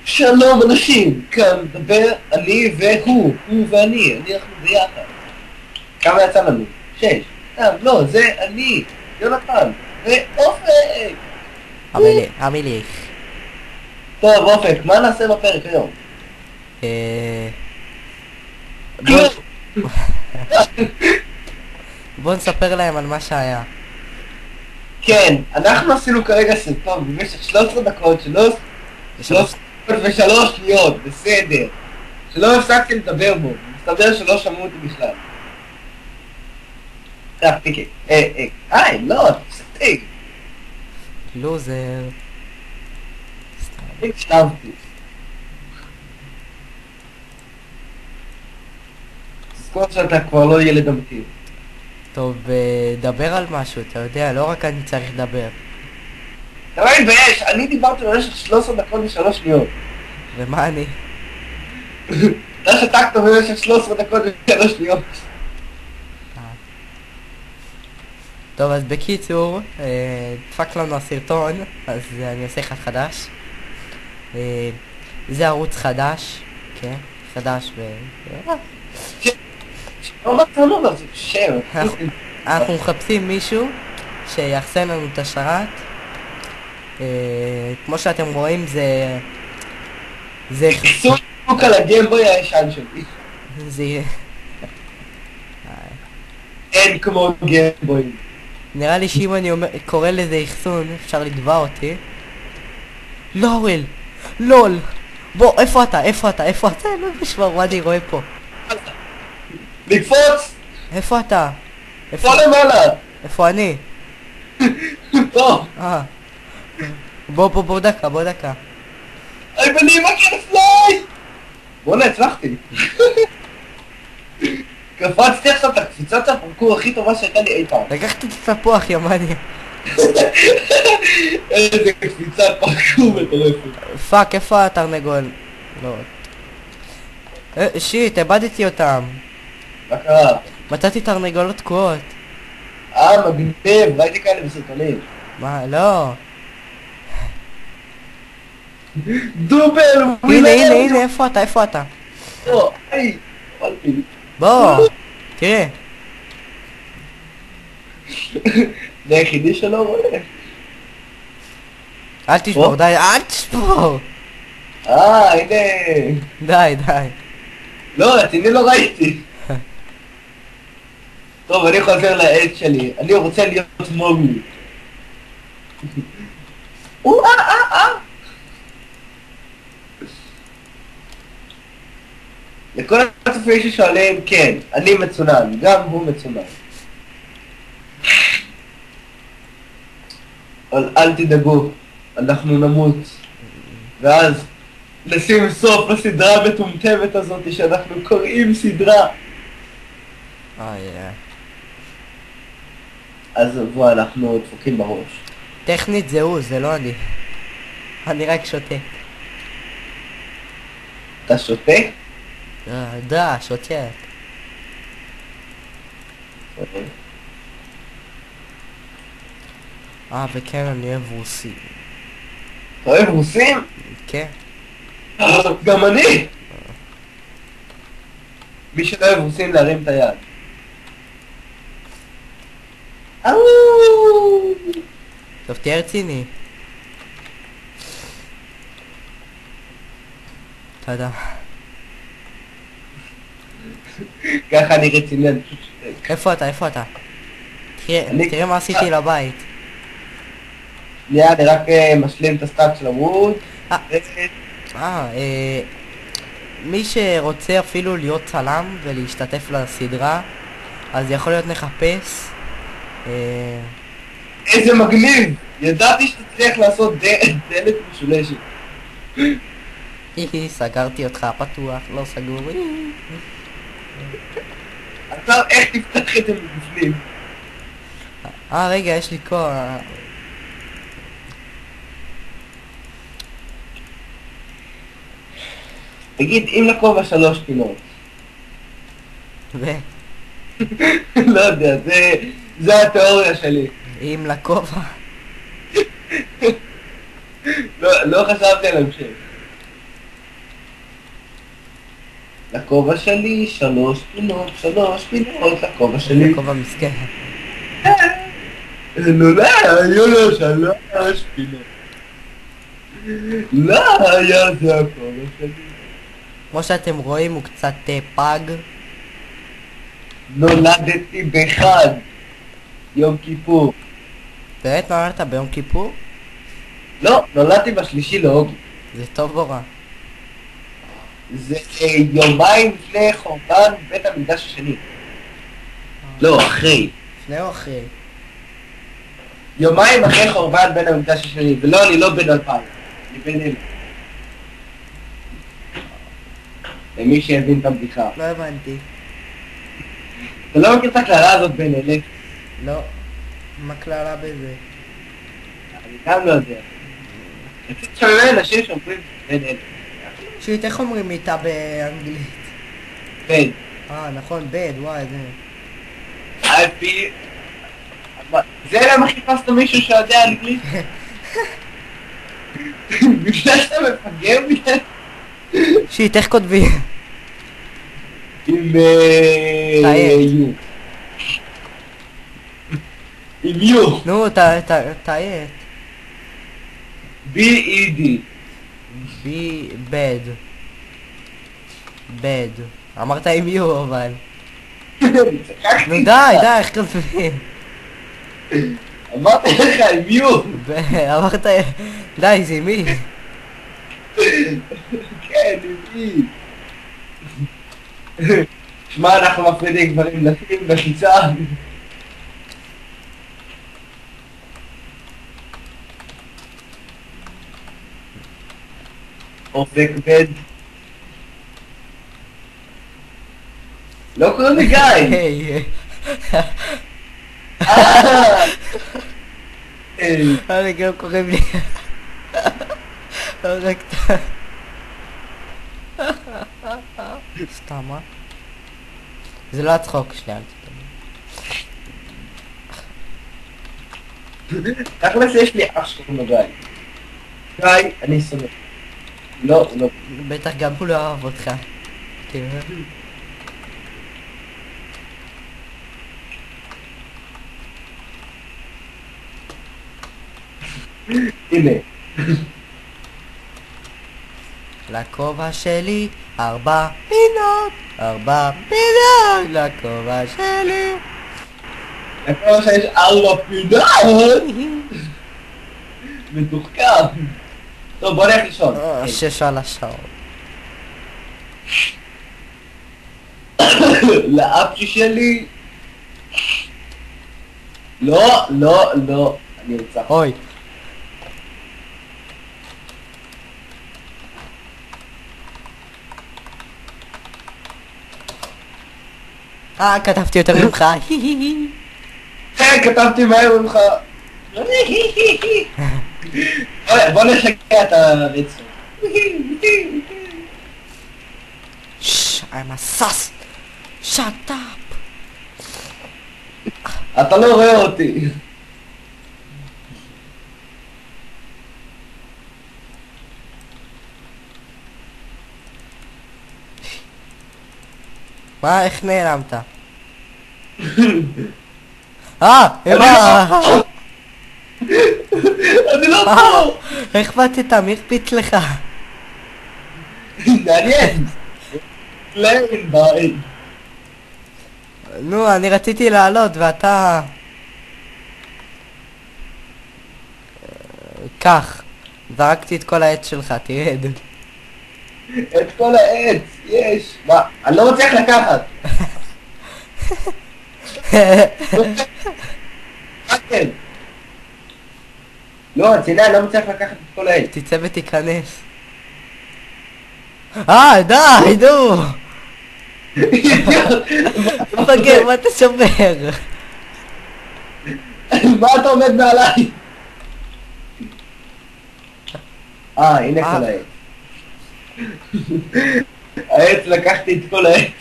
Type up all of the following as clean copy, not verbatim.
שלום אנשים, כאן מדבר אני והוא, הוא ואני, אנחנו ביחד. כמה יצא לנו? 6. לא, זה אני, יונתן, ואופק! המליך. טוב, אופק, מה נעשה בפרק היום? בוא- בוא נספר להם על מה שהיה. כן, אנחנו עשינו כרגע סרטון במשך 13 דקות, 13 שניות, בסדר. שלא הפסקתי לדבר בו, מסתבר שלא שמעו אותי בכלל. תפסיקי, לא, תפסיק. לוזר. הקשבתי. תזכור שאתה כבר לא ילד אמיתי. טוב, דבר על משהו, אתה יודע, לא רק אני צריך לדבר. אתה לא מתבייש, אני דיברתי במשך 13 דקות ו3 שניות. ומה אני? אתה שתקת במשך 13 דקות ו3 שניות. טוב, אז בקיצור, דפק לנו הסרטון, אז אני עושה אחד חדש. זה ערוץ חדש, כן, חדש לא מצאנו אבל זה שם. אנחנו מחפשים מישהו שיחסן לנו את השרת. כמו שאתם רואים זה חיסון בדיוק על הגיימבוי הישן שלי. זה אין כמו גיימבוי. נראה לי שאם אני קורא לזה אחסון אפשר לתבע אותי. לורל, לול, בוא, איפה אתה? לא בשמר, מה אני רואה פה? לקפוץ! איפה אתה? פה למעלה! איפה אני? פה! בוא דקה. היי בני, מה כן פליי! בוא'נה, הצלחתי. קפצתי עכשיו את הקפיצת הפרקור הכי טובה שהייתה לי אי פעם. לקחתי את התפוח, ימני. איזה קפיצת פרקור מטורפת. פאק, איפה התרנגול? לא. שיט, איבדתי אותם. מה קרה? מצאתי תרנגולות תקועות. מגניב, ראיתי כאלה בסרטונים. מה? לא. דובל! הנה, איפה אתה? לא, היי, אכלתי. בוא, תראה. זה היחידי שלא רואה. אל תשבור, די, אל תשבור. הנה. די. לא, רציני לא ראיתי. טוב, אני חוזר לעד שלי. אני רוצה להיות מוגלי. לכל הצופים ששואלים, כן, אני מצונן, גם הוא מצונן. אבל אל תדאגו, אנחנו נמות. ואז נשים סוף לסדרה המטומטמת הזאת שאנחנו קוראים סדרה. אז בוא, אנחנו דפוקים בראש. טכנית זה לא אני. אני רק שותה. אתה שותה? שותה. וכן, אני אוהב רוסים. אתה אוהב רוסים? כן. גם אני! מי שלא אוהב רוסים להרים את היד. טוב, תהיה רציני. תודה. ככה אני רציני, אני פשוט שותק. איפה אתה? תראה מה עשיתי לבית. אני רק משלים את הסטאק של הווד. מי שרוצה אפילו להיות צלם ולהשתתף לסדרה, אז יכול להיות נחפש. איזה מגניב! ידעתי שתצליח לעשות דלת משולשת. סגרתי אותך פתוח, לא סגור. עכשיו איך תפתח את זה מבפנים? רגע, יש לי כוח. תגיד, אם לכובע 3 פינות. לא יודע, זה התיאוריה שלי. אם לכובע. לא חשבתי על המשך. לכובע שלי 3 פינות, 3 פינות לכובע שלי. כובע מסכן. לא, היו לו 3 פינות. לא היה זה הכובע שלי. כמו שאתם רואים הוא קצת פג. נולדתי בחג, יום כיפור. באמת נולדת ביום כיפור? לא, נולדתי ב3 לאוגוסט. זה טוב או רע? זה יומיים לפני חורבן בית המקדש השני. לא, אחרי. לפני או אחרי? יומיים אחרי חורבן בית המקדש השני. ולא, אני לא בן 2000. אני בן 1000. למי שהבין את הבדיחה. לא הבנתי. אתה לא מכיר את הקללה הזאת בן 1000? לא. מה קללה בזה? אני גם לא יודע. רציתי שומע אנשים שאומרים בן 1000. שיט, איך אומרים מיטה באנגלית? בן. נכון, בד, וואי, זה... על-פי... זה למה חיפשת מישהו שיודע אנגלית? בגלל שאתה מפגר בגלל... שיט, איך כותבים? עם תאיית. יו. עם יו. נו, תאיית. B-E-D. בד. בד. אמרת עם יו, אבל. נו די, איך כותבים? אמרתי לך עם יו. אמרת... די, זה מי? כן, עם מי. שמע, אנחנו מפרידים גברים נשים בחיצה. אופק בד. לא קוראים לי גיא. היי. אני גם קוראים לי... רק סתם, מה? זה לא הצחוק שלי, אל תדבר. תכלס יש לי אח שקוראים לו גיא. גיא, אני שונא. לא, לא. בטח גם הוא לא אוהב אותך. תראה. הנה. לכובע שלי 4 פינות, 4 פינות, לכובע שלי. לכל שיש 4 פינות. מתוחכם. טוב, בוא נלך לישון. 6 על השעון. לאפצ'י שלי. לא, לא, לא. אני ארצח. אוי. כתבתי יותר ממך. כן, כתבתי מהר ממך. בוא נשקע את הרצון. Shh, I'm a sus. Shut up. אתה לא רואה אותי. מה, איך נעלמת? אמא! אני לא פה. איך באתת? מי הקפיץ לך? מעניין. פליין ביי. נו, אני רציתי לעלות ואתה... כך. זרקתי את כל העץ שלך, תרד. את כל העץ, יש. מה? אני לא מצליח לקחת. מה כן? לא, רציני, אני לא מצליח לקחת את כל העץ. תצא ותיכנס. די, נו! מפגר, מה אתה שובר? מה אתה עומד מעליי? הנה כל העץ. העץ, לקחתי את כל העץ.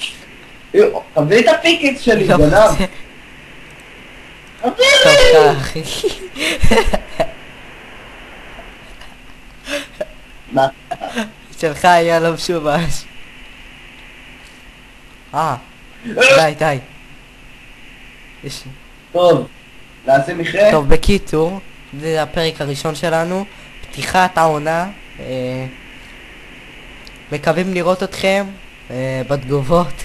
תביא את הפיקס שלי, לא גנב. רוצה. תביא טוב, לי! כך. מה? שלך היה לו משובש. די. יש... טוב, נעשה מכרה? טוב, בקיצור, זה הפרק הראשון שלנו, פתיחת העונה. מקווים לראות אתכם בתגובות,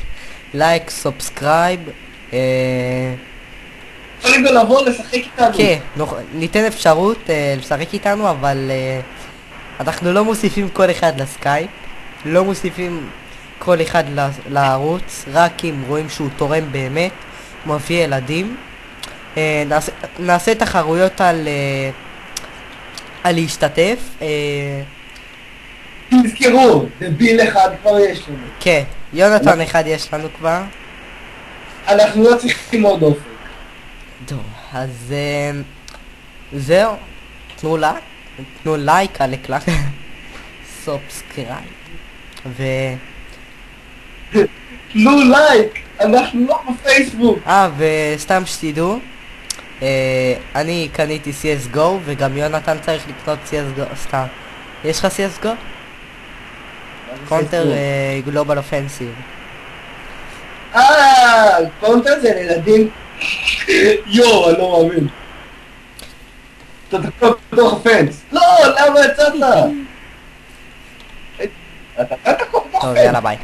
לייק, סובסקרייב. יכולים גם לבוא לשחק איתנו. כן, ניתן אפשרות לשחק איתנו, אבל אנחנו לא מוסיפים כל אחד לסקייפ, לא מוסיפים כל אחד לערוץ, רק אם רואים שהוא תורם באמת, מביא ילדים. נעשה תחרויות על להשתתף. תזכרו, דביל אחד כבר יש לנו. כן, יונתן אחד יש לנו כבר. אנחנו לא צריכים עוד אופק. טוב, אז זהו, תנו לייק על הקלט, סובסקרייב, תנו לייק, אנחנו לא בפייסבוק. וסתם שתדעו, אני קניתי CSGO וגם יונתן צריך לקנות CSGO, סתם. יש לך CSGO? קונטר גלובל אופנסיב. קונטר זה לילדים. יואו, אני לא מאמין. אתה תקוע בתוך הפנס. לא, למה יצאת? אתה תקוע בתוך הפנס. טוב, יאללה ביי.